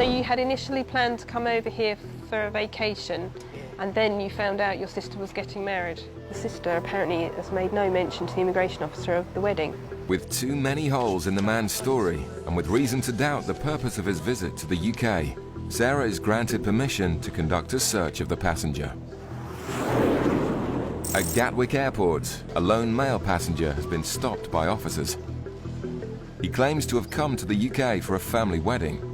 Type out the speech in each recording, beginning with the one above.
So you had initially planned to come over here for a vacation, and then you found out your sister was getting married. The sister apparently has made no mention to the immigration officer of the wedding. With too many holes in the man's story, and with reason to doubt the purpose of his visit to the UK, Sarah is granted permission to conduct a search of the passenger. At Gatwick Airport, a lone male passenger has been stopped by officers. He claims to have come to the UK for a family wedding.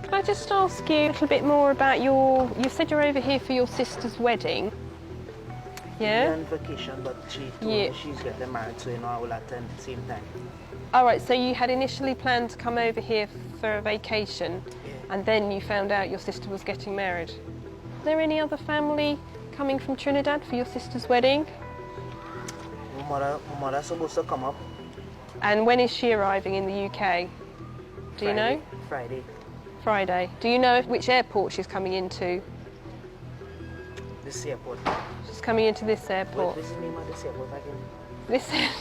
Can I just ask you a little bit more about you said you're over here for your sister's wedding? Yeah? On vacation, but she told me she's getting married, so I will attend at the same time. All right, so you had initially planned to come over here for a vacation, and then you found out your sister was getting married. Is there any other family coming from Trinidad for your sister's wedding? My mother's supposed to come up. And when is she arriving in the UK? Do you know? Friday. Friday. Do you know which airport she's coming into? This airport. She's coming into this airport. What is the name of this airport again?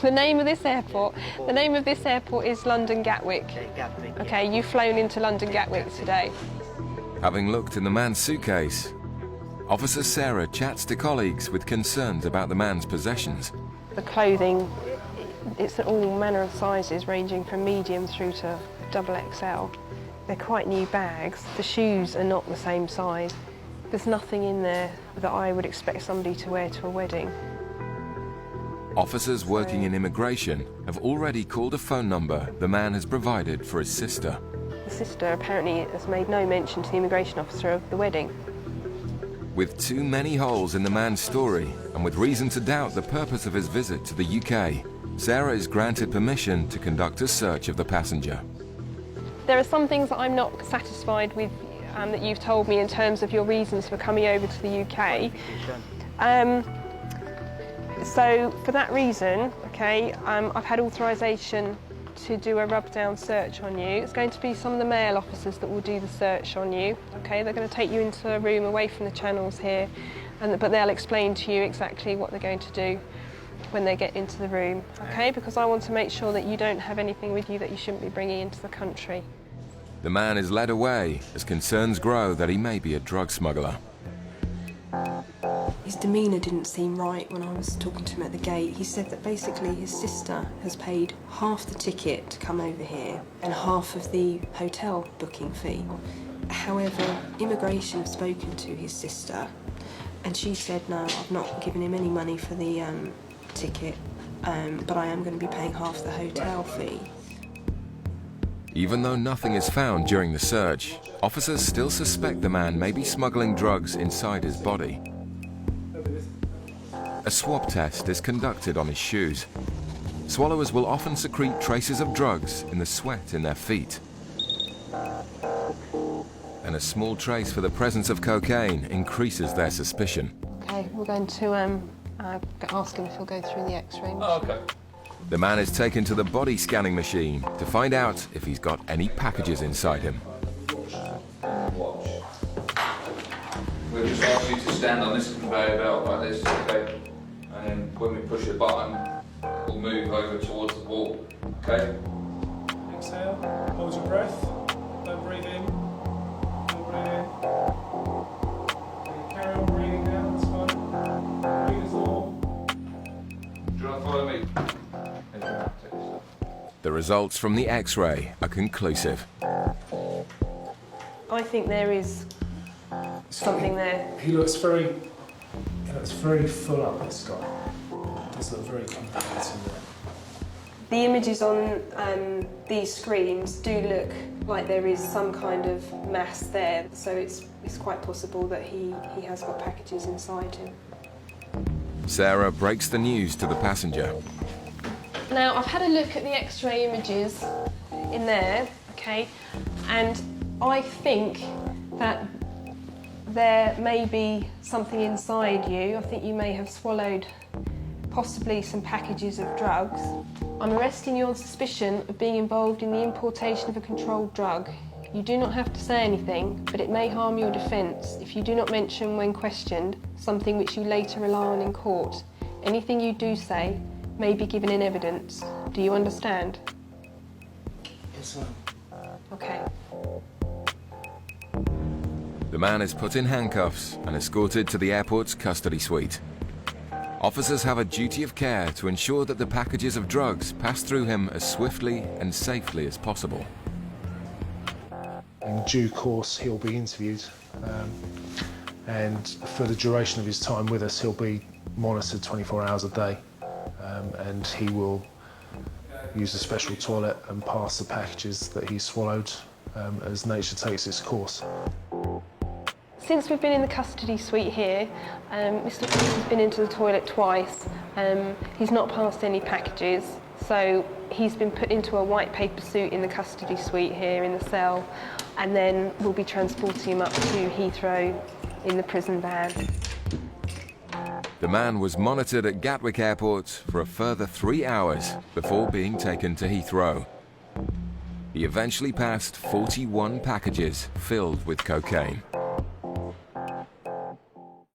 The name of this airport? The name of this airport is London Gatwick. Gatwick. Okay, you've flown into London Gatwick today. Having looked in the man's suitcase, Officer Sarah chats to colleagues with concerns about the man's possessions. The clothing, it's all manner of sizes, ranging from medium through to XXL. They're quite new bags. The shoes are not the same size. There's nothing in there that I would expect somebody to wear to a wedding. Officers working in immigration have already called a phone number the man has provided for his sister. The sister apparently has made no mention to the immigration officer of the wedding. With too many holes in the man's story, and with reason to doubt the purpose of his visit to the UK, Sarah is granted permission to conduct a search of the passenger. There are some things that I'm not satisfied with that you've told me in terms of your reasons for coming over to the UK. So for that reason, okay, I've had authorisation to do a rub-down search on you. It's going to be some of the male officers that will do the search on you. Okay, they're going to take you into a room away from the channels here, but they'll explain to you exactly what they're going to do when they get into the room. Okay, because I want to make sure that you don't have anything with you that you shouldn't be bringing into the country. The man is led away as concerns grow that he may be a drug smuggler. His demeanour didn't seem right when I was talking to him at the gate. He said that basically his sister has paid half the ticket to come over here and half of the hotel booking fee. However, immigration have spoken to his sister and she said, no, I've not given him any money for the ticket, but I am going to be paying half the hotel fee. Even though nothing is found during the search, officers still suspect the man may be smuggling drugs inside his body. A swab test is conducted on his shoes. Swallowers will often secrete traces of drugs in the sweat in their feet. And a small trace for the presence of cocaine increases their suspicion. Okay, we're going to ask him if he'll go through the X-ray machine. Oh, okay. The man is taken to the body scanning machine to find out if he's got any packages inside him. Watch. We'll just ask you to stand on this conveyor belt like this, okay? And then when we push a button, we'll move over towards the wall, okay? Exhale, hold your breath, don't breathe in, don't breathe in. Okay, carry on breathing now, that's fine. Breathe as normal. Do you want to follow me? The results from the X-ray are conclusive. I think there is something there. He looks very full up, this guy. Does look very complicated. The images on these screens do look like there is some kind of mass there, so it's quite possible that he has got packages inside him. Sarah breaks the news to the passenger. Now, I've had a look at the X-ray images in there, okay, and I think that there may be something inside you. I think you may have swallowed possibly some packages of drugs. I'm arresting you on suspicion of being involved in the importation of a controlled drug. You do not have to say anything, but it may harm your defence if you do not mention when questioned something which you later rely on in court. Anything you do say may be given in evidence. Do you understand? Yes, ma'am. Okay. The man is put in handcuffs and escorted to the airport's custody suite. Officers have a duty of care to ensure that the packages of drugs pass through him as swiftly and safely as possible. In due course, he'll be interviewed, and for the duration of his time with us, he'll be monitored 24 hours a day, and he will use a special toilet and pass the packages that he swallowed as nature takes its course. Since we've been in the custody suite here, Mr. Cross has been into the toilet twice. He's not passed any packages, so he's been put into a white paper suit in the custody suite here in the cell, and then we'll be transporting him up to Heathrow in the prison van. The man was monitored at Gatwick Airport for a further 3 hours before being taken to Heathrow. He eventually passed 41 packages filled with cocaine.